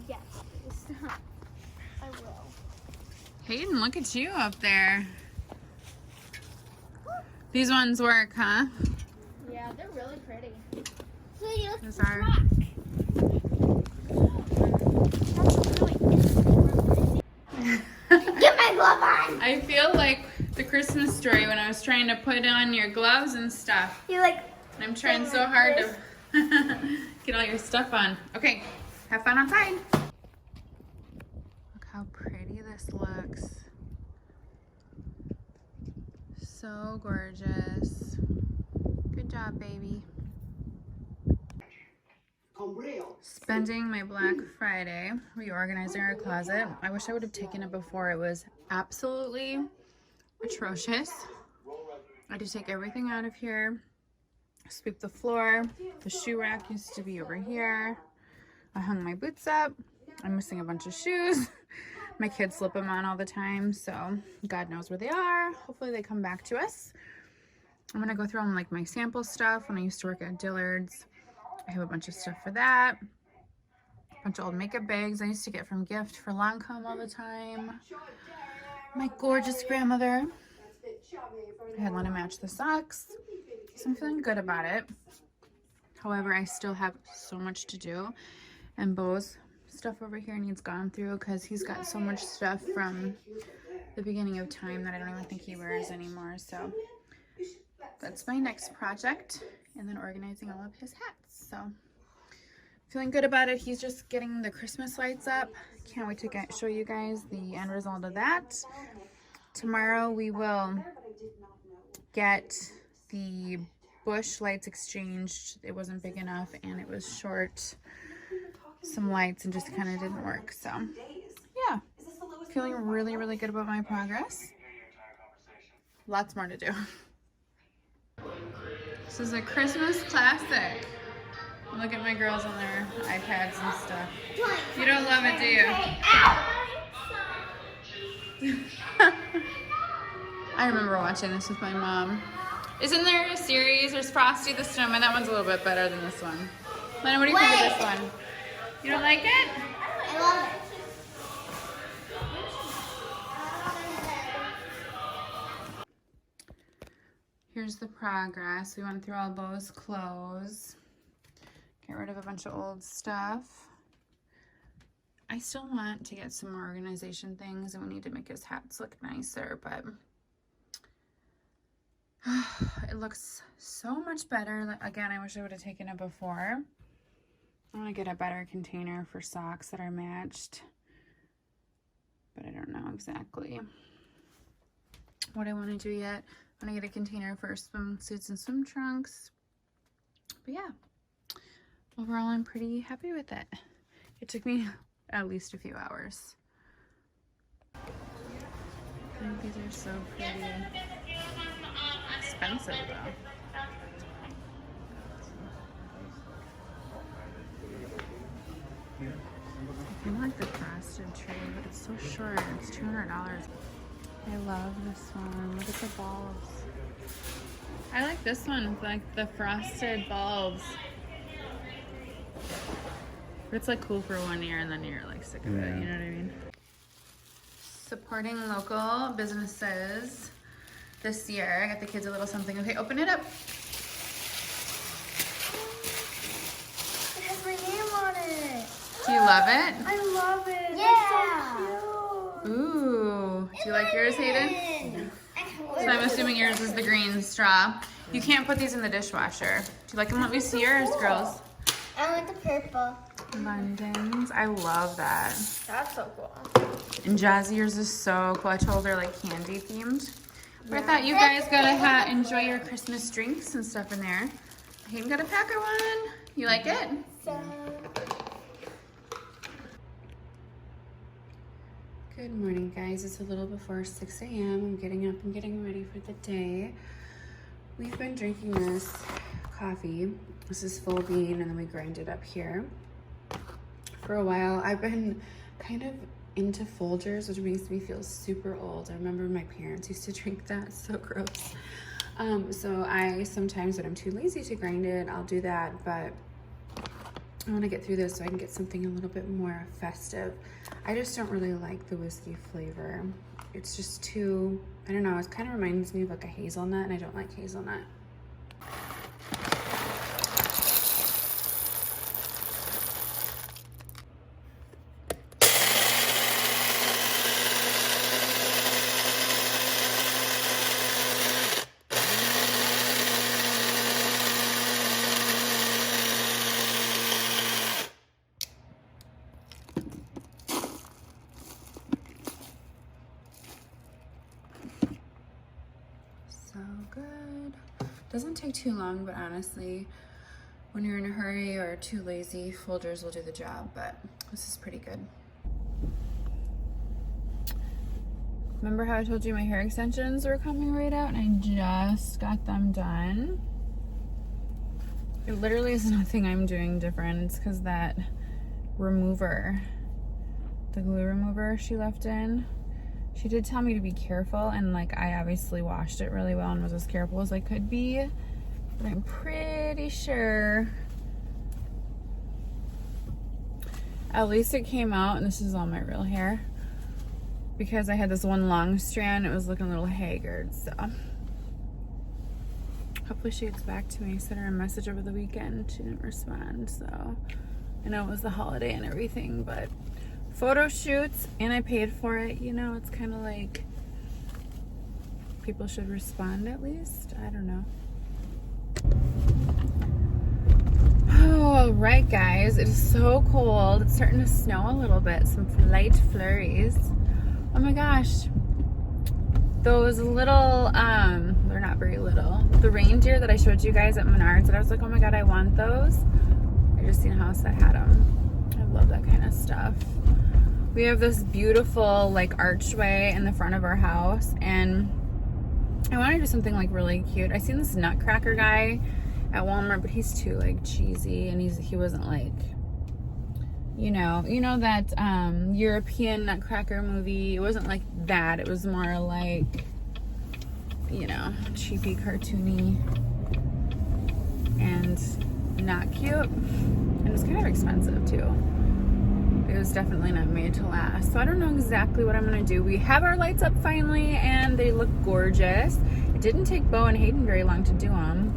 Yes, please. I will. Hayden, look at you up there. These ones work, huh? Yeah, they're really pretty. Those are. Get my glove on! I feel like the Christmas story when I was trying to put on your gloves and stuff. You like. And I'm trying so hard to get all your stuff on. Okay, have fun outside. Look how pretty this looks. So gorgeous. Good job, baby. Spending my Black Friday reorganizing our closet. I wish I would have taken it before. It was absolutely atrocious. I had to take everything out of here, sweep the floor. The shoe rack used to be over here. I hung my boots up. I'm missing a bunch of shoes. My kids slip them on all the time, so God knows where they are. Hopefully they come back to us. I'm gonna go through all like my sample stuff. When I used to work at Dillard's, I have a bunch of stuff for that. A bunch of old makeup bags I used to get from Gift for Lancome all the time. My gorgeous grandmother. I had one to match the socks, so I'm feeling good about it. However, I still have so much to do, and Bo's stuff over here needs gone through because he's got so much stuff from the beginning of time that I don't even think he wears anymore. So that's my next project, and then organizing all of his hats. So feeling good about it. He's just getting the Christmas lights up. Can't wait to show you guys the end result of that. Tomorrow we will get the bush lights exchanged. It wasn't big enough and it was short some lights and just kind of didn't work. So yeah, feeling really, really good about my progress. Lots more to do. This is a Christmas classic. Look at my girls on their iPads and stuff. You don't love it, do you? I remember watching this with my mom. Isn't there a series? There's Frosty the Snowman. That one's a little bit better than this one. Lena, what do you think of this one? You don't like it? I love it. Here's the progress. We went through all Bo's clothes. Get rid of a bunch of old stuff. I still want to get some more organization things, and we need to make his hats look nicer, but it looks so much better. Again, I wish I would have taken it before. I want to get a better container for socks that are matched, but I don't know exactly what I want to do yet. I want to get a container for swimsuits and swim trunks, but yeah, overall I'm pretty happy with it. It took me at least a few hours. I think these are so pretty. Expensive though. I like the frosted tree, but it's so short. It's $200. I love this one. Look at the bulbs. I like this one with like the frosted bulbs. It's like cool for 1 year and then you're like sick of it, you know what I mean? Supporting local businesses this year. I got the kids a little something. Okay, open it up. It has my name on it. Do you love it? I love it. Yeah. It's so cute. Ooh. Do you like yours, Hayden? So I'm assuming yours is the green straw. You can't put these in the dishwasher. Do you like them? Let me see yours, girls. I want the purple. London's. I love that. That's so cool. And Jazzy, yours is so cool. I told her like candy themed. But I thought you guys gotta enjoy your Christmas drinks and stuff in there. Hayden got a packer one. You like it? So. Good morning, guys. It's a little before 6 a.m. I'm getting up and getting ready for the day. We've been drinking this coffee. This is full bean, and then we grind it up here. For a while, I've been kind of into Folgers, which makes me feel super old. I remember my parents used to drink that. So gross. So I sometimes, when I'm too lazy to grind it, I'll do that. But I want to get through this so I can get something a little bit more festive. I just don't really like the whiskey flavor. It's just too, I don't know, it kind of reminds me of like a hazelnut, and I don't like hazelnut. So good. Doesn't take too long, but honestly, when you're in a hurry or too lazy, Folgers will do the job, but this is pretty good. Remember how I told you my hair extensions were coming right out, and I just got them done? It literally is nothing I'm doing different. It's because that remover, the glue remover she left in, she did tell me to be careful, and like I obviously washed it really well and was as careful as I could be, but I'm pretty sure at least it came out, and this is all my real hair, because I had this one long strand. It was looking a little haggard, so hopefully she gets back to me. I sent her a message over the weekend. She didn't respond, so I know it was the holiday and everything, but photo shoots, and I paid for it, you know, it's kind of like people should respond at least. I don't know. All right, guys, it is so cold. It's starting to snow a little bit, some light flurries. Oh my gosh, those little, they're not very little, the reindeer that I showed you guys at Menards, and I was like, oh my god, I want those. I just seen a house that had them. I love that kind of stuff. We have this beautiful like archway in the front of our house, and I want to do something like really cute. I seen this Nutcracker guy at Walmart, but he's too like cheesy, and he wasn't like, you know that European Nutcracker movie. It wasn't like that. It was more like, you know, cheapy, cartoony, and not cute. And it's kind of expensive too. It was definitely not made to last. So I don't know exactly what I'm gonna do. We have our lights up finally, and they look gorgeous. It didn't take Bo and Hayden very long to do them.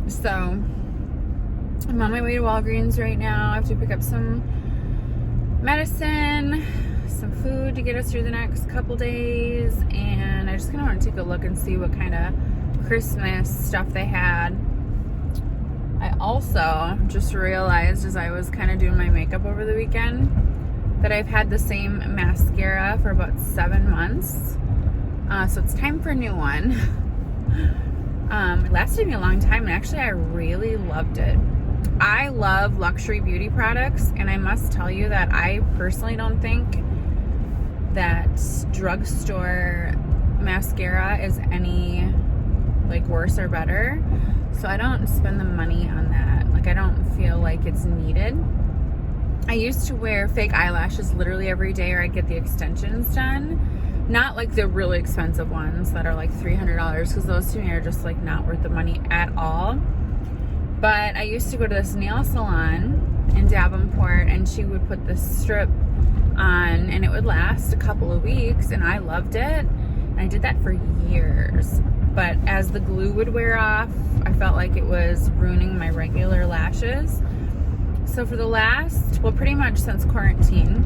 So I'm on my way to Walgreens right now. I have to pick up some medicine, some food to get us through the next couple days, and I just kind of want to take a look and see what kind of Christmas stuff they had. I also just realized as I was kind of doing my makeup over the weekend that I've had the same mascara for about 7 months. So it's time for a new one. It lasted me a long time, and actually I really loved it. I love luxury beauty products, and I must tell you that I personally don't think that drugstore mascara is any like worse or better. So I don't spend the money on that. Like, I don't feel like it's needed. I used to wear fake eyelashes literally every day, or I'd get the extensions done. Not like the really expensive ones that are like $300, because those to me are just like not worth the money at all. But I used to go to this nail salon in Davenport, and she would put this strip on, and it would last a couple of weeks, and I loved it. And I did that for years. But as the glue would wear off, I felt like it was ruining my regular lashes. So for the last, well, pretty much since quarantine,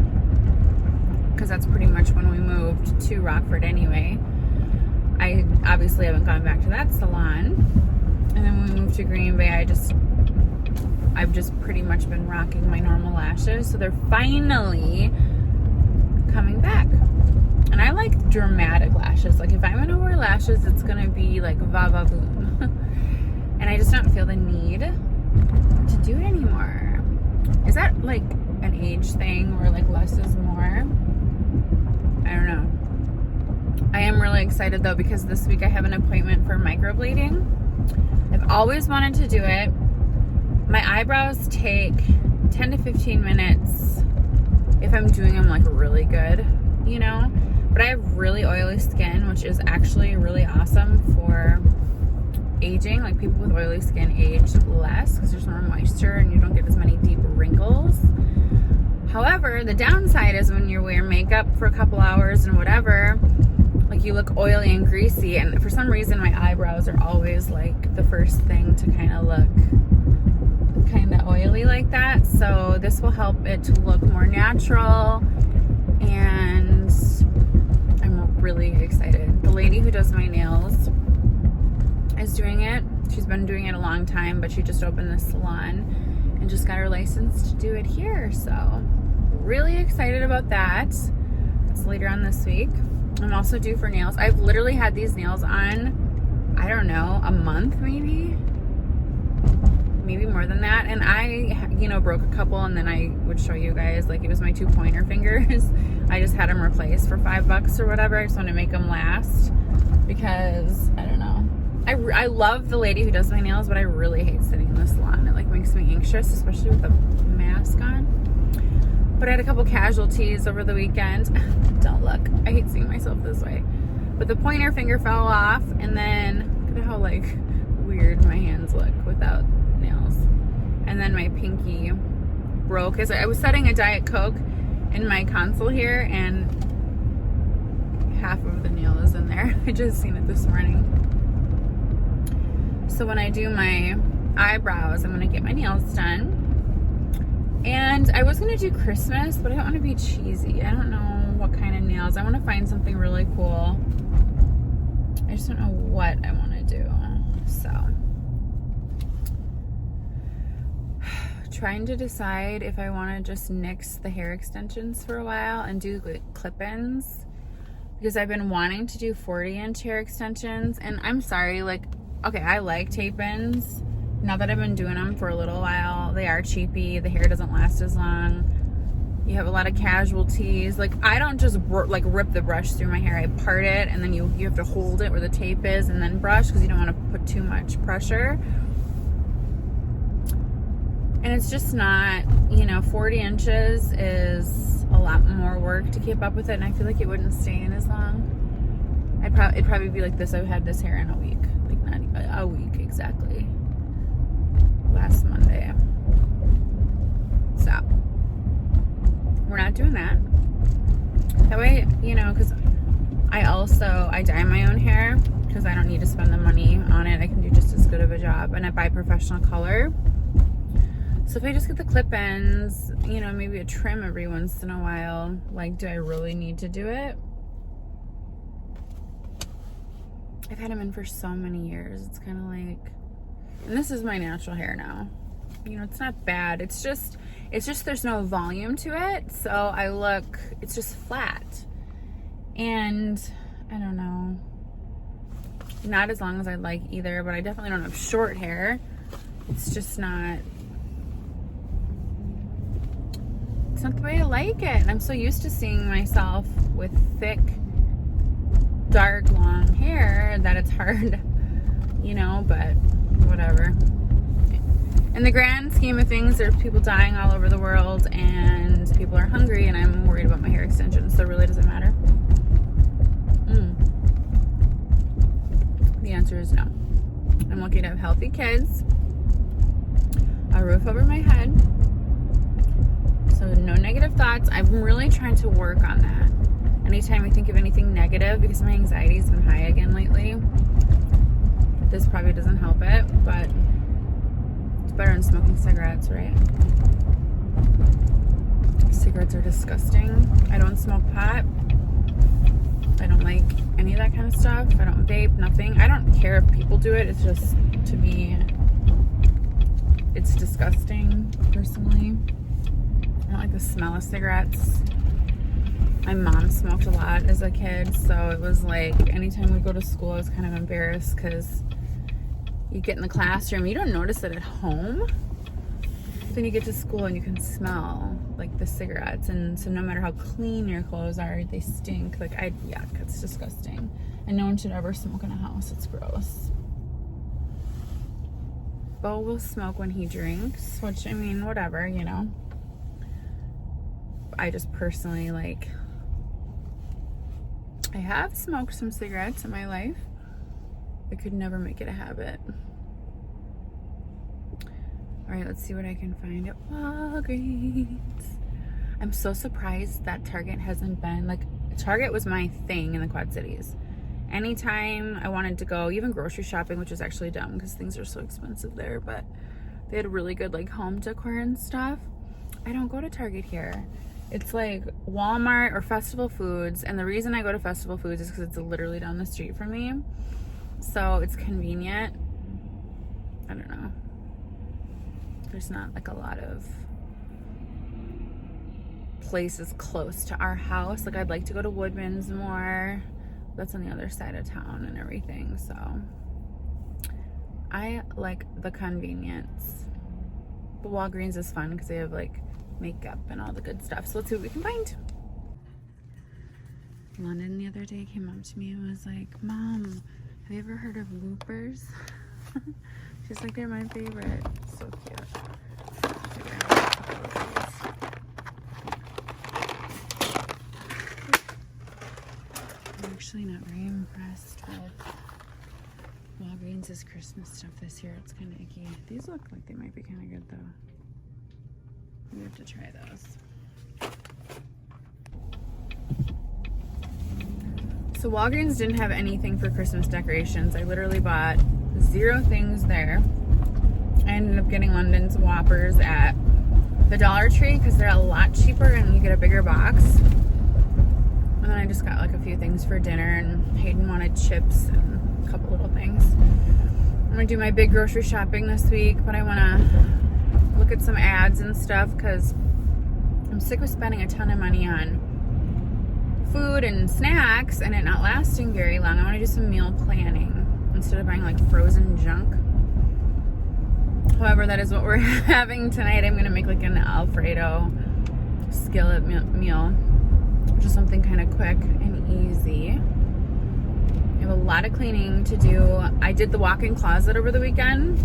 because that's pretty much when we moved to Rockford anyway, I obviously haven't gone back to that salon. And then when we moved to Green Bay, I've just pretty much been rocking my normal lashes. So they're finally coming back. And I like dramatic lashes. Like, if I'm gonna wear lashes, it's gonna be like va va boom. And I just don't feel the need to do it anymore. Is that like an age thing where like less is more? I don't know. I am really excited though, because this week I have an appointment for microblading. I've always wanted to do it. My eyebrows take 10 to 15 minutes if I'm doing them like really good, you know? But I have really oily skin, which is actually really awesome for aging. Like people with oily skin age less because there's more moisture and you don't get as many deep wrinkles. However, the downside is when you wear makeup for a couple hours and whatever, like you look oily and greasy. And for some reason, my eyebrows are always like the first thing to kind of look kind of oily like that. So this will help it to look more natural, and I'm really excited. The lady who does my nails is doing it. She's been doing it a long time, but she just opened the salon and just got her license to do it here. So really excited about that. That's later on this week. I'm also due for nails. I've literally had these nails on, I don't know, a month maybe more than that. And I, broke a couple, and then I would show you guys, like it was my 2 pointer fingers. I just had them replaced for $5 or whatever. I just want to make them last because I don't know. I love the lady who does my nails, but I really hate sitting in the salon. It like makes me anxious, especially with a mask on. But I had a couple casualties over the weekend. Don't look. I hate seeing myself this way. But the pointer finger fell off, and then look at how like weird my hands look without nails. And then my pinky broke as I was setting a Diet Coke in my console here, and half of the nail is in there. I just seen it this morning. So when I do my eyebrows, I'm gonna get my nails done. And I was gonna do Christmas, but I don't want to be cheesy. I don't know what kind of nails. I want to find something really cool. I just don't know what I want to do. So trying to decide if I want to just nix the hair extensions for a while and do like clip-ins, because I've been wanting to do 40-inch hair extensions. And I'm sorry, like, okay, I like tape-ins. Now that I've been doing them for a little while, they are cheapy. The hair doesn't last as long. You have a lot of casualties. Like, I don't just rip the brush through my hair. I part it, and then you have to hold it where the tape is and then brush, because you don't want to put too much pressure. And it's just not, 40 inches is a lot more work to keep up with it, and I feel like it wouldn't stay in as long. It'd probably be like this. I've had this hair in a week. Like, not a week exactly. Last Monday. So we're not doing that. That way, because I dye my own hair because I don't need to spend the money on it. I can do just as good of a job, and I buy professional color. So if I just get the clip-ins, maybe a trim every once in a while, like, do I really need to do it? I've had them in for so many years. It's kind of like, and this is my natural hair now. It's not bad. It's just there's no volume to it. So it's just flat. And I don't know. Not as long as I'd like either, but I definitely don't have short hair. It's just not, it's not the way I like it. And I'm so used to seeing myself with thick, dark, long hair that it's hard, but whatever. In the grand scheme of things, there's people dying all over the world, and people are hungry, and I'm worried about my hair extensions, so it really doesn't matter. The answer is no. I'm lucky to have healthy kids, a roof over my head, so no negative thoughts. I'm really trying to work on that. Anytime I think of anything negative, because my anxiety's been high again lately, this probably doesn't help it, but it's better than smoking cigarettes, right? Cigarettes are disgusting. I don't smoke pot. I don't like any of that kind of stuff. I don't vape, nothing. I don't care if people do it. It's just, to me, it's disgusting, personally. I don't like the smell of cigarettes. My mom smoked a lot as a kid, so it was like anytime we go to school, I was kind of embarrassed because you get in the classroom, you don't notice it at home. Then you get to school and you can smell like the cigarettes, and so no matter how clean your clothes are, they stink. Like, yuck, it's disgusting. And no one should ever smoke in a house. It's gross. Bo will smoke when he drinks, which, I mean, whatever, I just personally, I have smoked some cigarettes in my life. I could never make it a habit. All right, let's see what I can find at Walgreens. I'm so surprised that Target hasn't been, like, Target was my thing in the Quad Cities. Anytime I wanted to go, even grocery shopping, which is actually dumb because things are so expensive there, but they had really good like home decor and stuff. I don't go to Target here. It's like Walmart or Festival Foods, and the reason I go to Festival Foods is because it's literally down the street from me, so it's convenient. I don't know, there's not like a lot of places close to our house. Like, I'd like to go to Woodman's more. That's on the other side of town and everything, so I like the convenience. But Walgreens is fun because they have like makeup and all the good stuff. So let's see what we can find. London the other day came up to me and was like, Mom, have you ever heard of loopers? She's like, they're my favorite. So cute. I'm actually not very impressed with Walgreens' Christmas stuff this year. It's kind of icky. These look like they might be kind of good though. We have to try those. So Walgreens didn't have anything for Christmas decorations. I literally bought 0 things there. I ended up getting London's Whoppers at the Dollar Tree because they're a lot cheaper and you get a bigger box. And then I just got like a few things for dinner, and Hayden wanted chips and a couple little things. I'm gonna do my big grocery shopping this week, but I wanna look at some ads and stuff because I'm sick of spending a ton of money on food and snacks and it not lasting very long. I wanna do some meal planning instead of buying like frozen junk. However, that is what we're having tonight. I'm gonna make like an Alfredo skillet meal. Just something kind of quick and easy. I have a lot of cleaning to do. I did the walk-in closet over the weekend,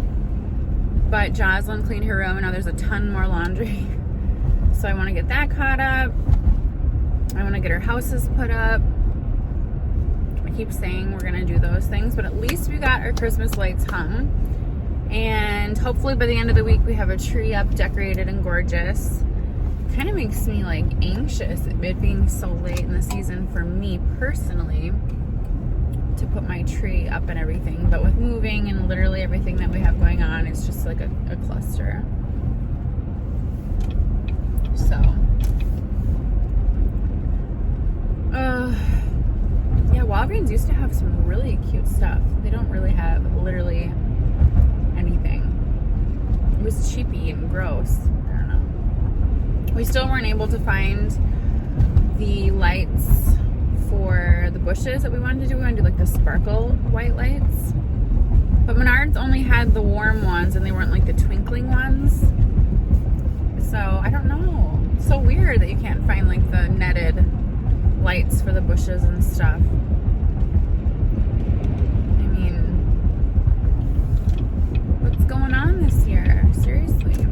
but Jocelyn cleaned her room and now there's a ton more laundry. So I want to get that caught up. I want to get our houses put up. I keep saying we're going to do those things, but at least we got our Christmas lights hung. And hopefully by the end of the week we have a tree up, decorated and gorgeous. Kind of makes me like anxious it being so late in the season for me personally to put my tree up and everything, but with moving and literally everything that we have going on, it's just like a cluster. So yeah, Walgreens used to have some really cute stuff. They don't really have literally anything. It was cheapy and gross. We still weren't able to find the lights for the bushes that we wanted to do. We wanted to do like the sparkle white lights. But Menards only had the warm ones and they weren't like the twinkling ones. So I don't know. It's so weird that you can't find like the netted lights for the bushes and stuff. I mean, what's going on this year? Seriously.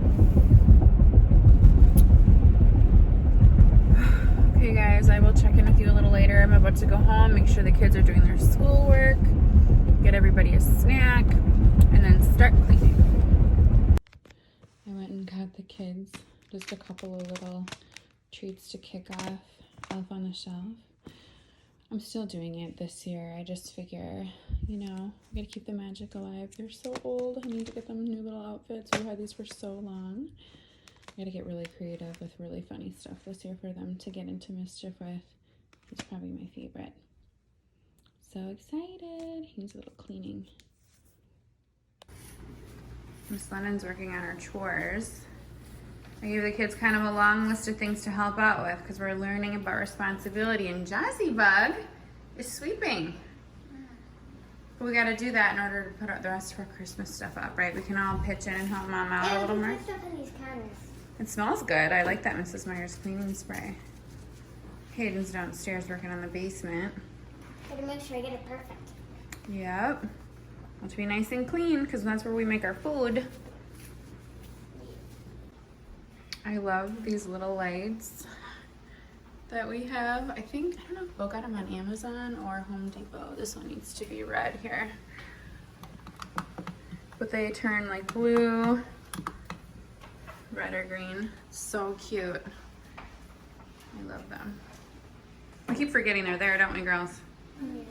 Okay guys, I will check in with you a little later. I'm about to go home, make sure the kids are doing their schoolwork, get everybody a snack, and then start cleaning. I went and got the kids just a couple of little treats to kick off Elf on the Shelf. I'm still doing it this year. I just figure, you know, I gotta keep the magic alive. They're so old. I need to get them new little outfits. We've had these for so long. I gotta get really creative with really funny stuff this year for them to get into mischief with. He's probably my favorite. So excited. He needs a little cleaning. Miss Lennon's working on her chores. I gave the kids kind of a long list of things to help out with because we're learning about responsibility, and Jazzy Bug is sweeping. But we gotta do that in order to put out the rest of our Christmas stuff up, right? We can all pitch in and help Mom out a little more. Put stuff in these counters. It smells good. I like that Mrs. Meyer's cleaning spray. Hayden's downstairs working on the basement. Gotta make sure I get it perfect. Yep. Want to be nice and clean because that's where we make our food. I love these little lights that we have. I don't know if Bo got them on Amazon or Home Depot. This one needs to be red here. but they turn like blue, red or green. So cute. I love them. I keep forgetting they're there, don't we, girls? Yeah.